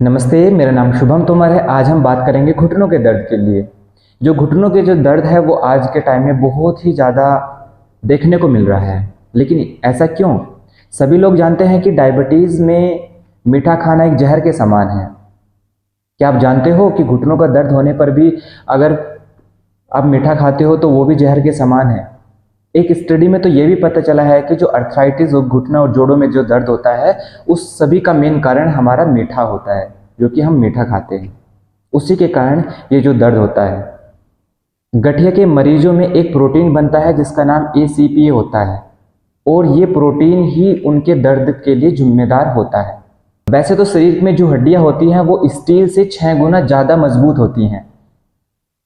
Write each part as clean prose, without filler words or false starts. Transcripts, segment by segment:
नमस्ते, मेरा नाम शुभम तोमर है। आज हम बात करेंगे घुटनों के दर्द के लिए। जो घुटनों के जो दर्द है वो आज के टाइम में बहुत ही ज़्यादा देखने को मिल रहा है। लेकिन ऐसा क्यों? सभी लोग जानते हैं कि डायबिटीज़ में मीठा खाना एक जहर के समान है। क्या आप जानते हो कि घुटनों का दर्द होने पर भी अगर आप मीठा खाते हो तो वो भी जहर के समान है। एक स्टडी में तो ये भी पता चला है कि जो अर्थराइटिस और घुटना और जोड़ों में जो दर्द होता है उस सभी का मेन कारण हमारा मीठा होता है, जो कि हम मीठा खाते हैं, उसी के कारण ये जो दर्द होता है। गठिया के मरीजों में एक प्रोटीन बनता है जिसका नाम ACPA होता है और ये प्रोटीन ही उनके दर्द के लिए जिम्मेदार होता है। वैसे तो शरीर में जो हड्डियां होती हैं वो स्टील से 6 गुना ज़्यादा मजबूत होती हैं,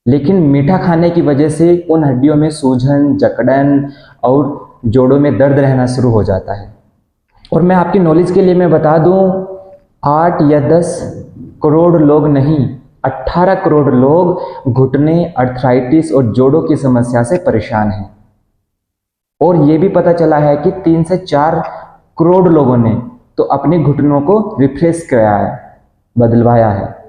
लेकिन मीठा खाने की वजह से उन हड्डियों में सूजन, जकड़न और जोड़ों में दर्द रहना शुरू हो जाता है। और मैं आपकी नॉलेज के लिए मैं बता दूं, 8 या 10 करोड़ लोग नहीं, 18 करोड़ लोग घुटने, अर्थराइटिस और जोड़ों की समस्या से परेशान हैं। और ये भी पता चला है कि 3 से 4 करोड़ लोगों ने तो अपने घुटनों को रिफ्रेश कराया है, बदलवाया है।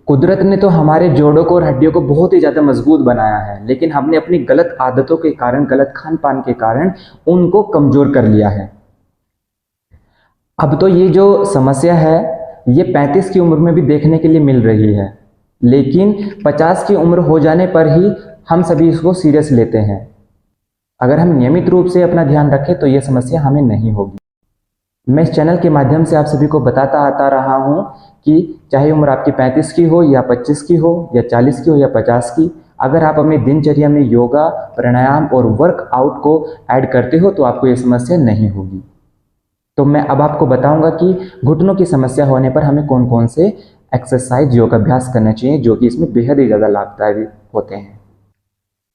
कुदरत ने तो हमारे जोड़ों को और हड्डियों को बहुत ही ज़्यादा मजबूत बनाया है, लेकिन हमने अपनी गलत आदतों के कारण, गलत खान पान के कारण उनको कमज़ोर कर लिया है। अब तो ये जो समस्या है ये 35 की उम्र में भी देखने के लिए मिल रही है, लेकिन 50 की उम्र हो जाने पर ही हम सभी इसको सीरियस लेते हैं। अगर हम नियमित रूप से अपना ध्यान रखें तो ये समस्या हमें नहीं होगी। मैं इस चैनल के माध्यम से आप सभी को बताता आता रहा हूँ कि चाहे उम्र आपकी 35 की हो या 25 की हो या 40 की हो या 50 की, अगर आप अपनी दिनचर्या में योगा, प्राणायाम और वर्कआउट को ऐड करते हो तो आपको ये समस्या नहीं होगी। तो मैं अब आपको बताऊंगा कि घुटनों की समस्या होने पर हमें कौन कौन से एक्सरसाइज, योग अभ्यास करना चाहिए जो कि इसमें बेहद ही ज़्यादा लाभदायी होते हैं।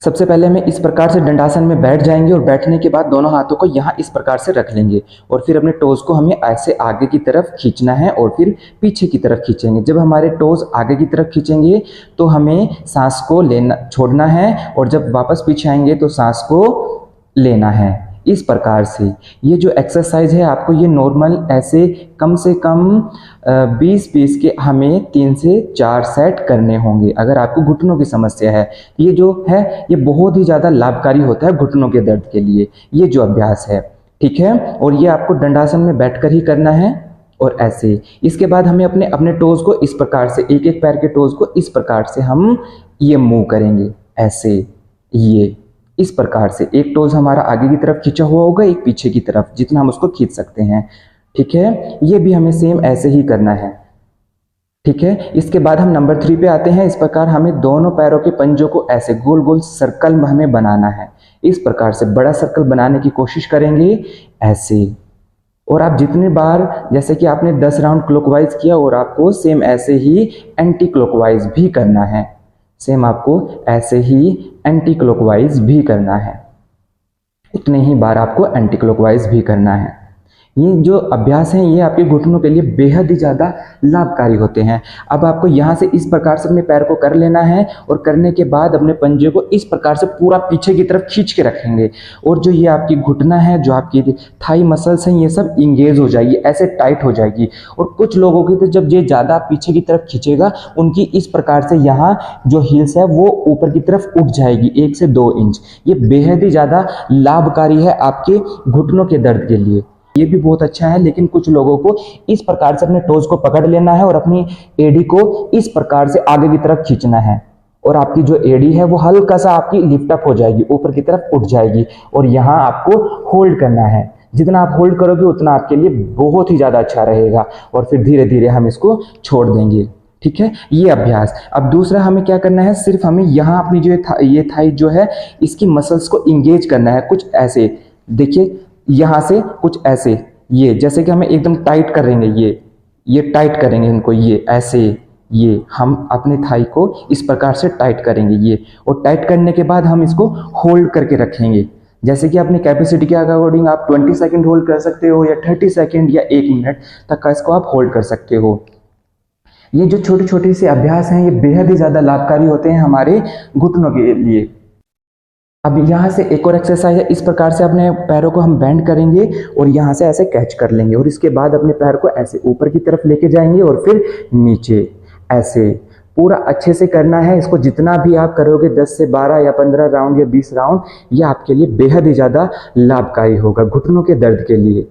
सबसे पहले हमें इस प्रकार से दंडासन में बैठ जाएंगे और बैठने के बाद दोनों हाथों को यहाँ इस प्रकार से रख लेंगे और फिर अपने टोज को हमें ऐसे आगे की तरफ खींचना है और फिर पीछे की तरफ खींचेंगे। जब हमारे टोज आगे की तरफ खींचेंगे तो हमें सांस को छोड़ना है और जब वापस पीछे आएंगे तो सांस को लेना है। इस प्रकार से ये जो एक्सरसाइज है आपको ये नॉर्मल ऐसे कम से कम 20 के हमें 3 से 4 सेट करने होंगे। अगर आपको घुटनों की समस्या है ये जो है ये बहुत ही ज़्यादा लाभकारी होता है घुटनों के दर्द के लिए, ये जो अभ्यास है, ठीक है। और ये आपको दंडासन में बैठकर ही करना है और ऐसे। इसके बाद हमें अपने अपने टोज को इस प्रकार से, एक एक पैर के टोज को इस प्रकार से हम ये मूव करेंगे, ऐसे, ये इस प्रकार से। एक टोज हमारा आगे की तरफ खींचा हुआ होगा, एक पीछे की तरफ, जितना हम उसको खींच सकते हैं, ठीक है। ये भी हमें सेम ऐसे ही करना है, ठीक है। इसके बाद हम नंबर 3 पे आते हैं। इस प्रकार हमें दोनों पैरों के पंजों को ऐसे गोल गोल सर्कल में हमें बनाना है। इस प्रकार से बड़ा सर्कल बनाने की कोशिश करेंगे, ऐसे। और आप जितनी बार, जैसे कि आपने 10 राउंड क्लॉकवाइज किया और आपको सेम ऐसे ही एंटी क्लॉकवाइज भी करना है, सेम आपको ऐसे ही एंटी क्लॉकवाइज भी करना है, उतने ही बार आपको एंटी क्लॉकवाइज भी करना है। ये जो अभ्यास हैं ये आपके घुटनों के लिए बेहद ही ज़्यादा लाभकारी होते हैं। अब आपको यहाँ से इस प्रकार से अपने पैर को कर लेना है और करने के बाद अपने पंजे को इस प्रकार से पूरा पीछे की तरफ खींच के रखेंगे और जो ये आपकी घुटना है, जो आपकी थाई मसल्स हैं, ये सब इंगेज हो जाएगी, ऐसे टाइट हो जाएगी। और कुछ लोगों की तो जब ये ज़्यादा पीछे की तरफ खींचेगा उनकी इस प्रकार से यहाँ जो हील्स है वो ऊपर की तरफ उठ जाएगी 1 से 2 इंच। ये बेहद ही ज़्यादा लाभकारी है आपके घुटनों के दर्द के लिए, ये भी बहुत अच्छा है। लेकिन कुछ लोगों को इस प्रकार से अपने टोज को पकड़ लेना है और अपनी एडी को इस प्रकार से आगे की तरफ खींचना है और आपकी जो एडी है वो हल्का सा आपकी लिफ्ट अप हो जाएगी, ऊपर की तरफ उठ जाएगी और यहाँ आपको होल्ड करना है। जितना आप होल्ड करोगे उतना आपके लिए बहुत ही ज़्यादा अच्छा रहेगा और फिर धीरे धीरे हम इसको छोड़ देंगे, ठीक है। ये अभ्यास। अब दूसरा हमें क्या करना है, सिर्फ हमें यहाँ अपनी जो ये थाई जो है इसकी मसल्स को इंगेज करना है, कुछ ऐसे, देखिए यहाँ से कुछ ऐसे, ये जैसे कि हमें एकदम टाइट करेंगे, ये टाइट करेंगे इनको, ये ऐसे, ये हम अपने थाई को इस प्रकार से टाइट करेंगे ये, और टाइट करने के बाद हम इसको होल्ड करके रखेंगे। जैसे कि अपनी कैपेसिटी के अकॉर्डिंग आप 20 सेकंड होल्ड कर सकते हो या 30 सेकंड या 1 मिनट तक का इसको आप होल्ड कर सकते हो। ये जो छोटे छोटे से अभ्यास हैं ये बेहद ही ज़्यादा लाभकारी होते हैं हमारे घुटनों के लिए। अब यहाँ से एक और एक्सरसाइज है, इस प्रकार से अपने पैरों को हम बेंड करेंगे और यहाँ से ऐसे कैच कर लेंगे और इसके बाद अपने पैर को ऐसे ऊपर की तरफ लेके जाएंगे और फिर नीचे ऐसे पूरा अच्छे से करना है। इसको जितना भी आप करोगे 10 से 12 या 15 राउंड या 20 राउंड, ये आपके लिए बेहद ही ज़्यादा लाभकारी होगा घुटनों के दर्द के लिए।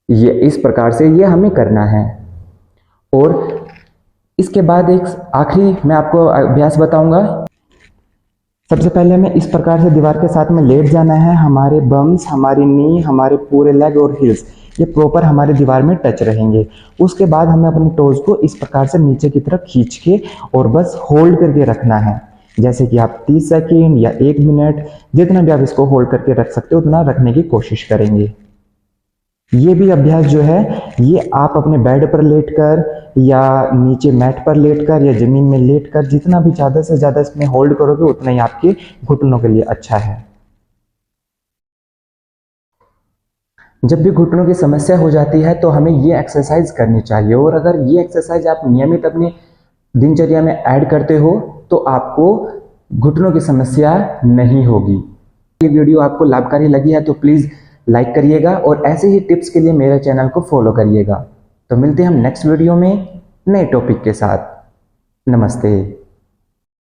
ये इस प्रकार से ये हमें करना है। और इसके बाद एक आखिरी मैं आपको अभ्यास बताऊंगा। सबसे पहले हमें इस प्रकार से दीवार के साथ में लेट जाना है। हमारे बम्स, हमारी नी, हमारे पूरे लेग और हिल्स ये प्रॉपर हमारे दीवार में टच रहेंगे। उसके बाद हमें अपने टोज को इस प्रकार से नीचे की तरफ खींच के और बस होल्ड करके रखना है। जैसे कि आप 30 सेकेंड या 1 मिनट जितना भी आप इसको होल्ड करके रख सकते हो उतना रखने की कोशिश करेंगे। ये भी अभ्यास जो है ये आप अपने बेड पर लेटकर या नीचे मैट पर लेटकर या जमीन में लेटकर जितना भी ज़्यादा से ज़्यादा इसमें होल्ड करोगे उतना ही आपके घुटनों के लिए अच्छा है। जब भी घुटनों की समस्या हो जाती है तो हमें ये एक्सरसाइज करनी चाहिए और अगर ये एक्सरसाइज आप नियमित अपनी दिनचर्या में ऐड करते हो तो आपको घुटनों की समस्या नहीं होगी। ये वीडियो आपको लाभकारी लगी है तो प्लीज़ लाइक करिएगा और ऐसे ही टिप्स के लिए मेरे चैनल को फॉलो करिएगा। तो मिलते हैं हम नेक्स्ट वीडियो में नए टॉपिक के साथ। नमस्ते।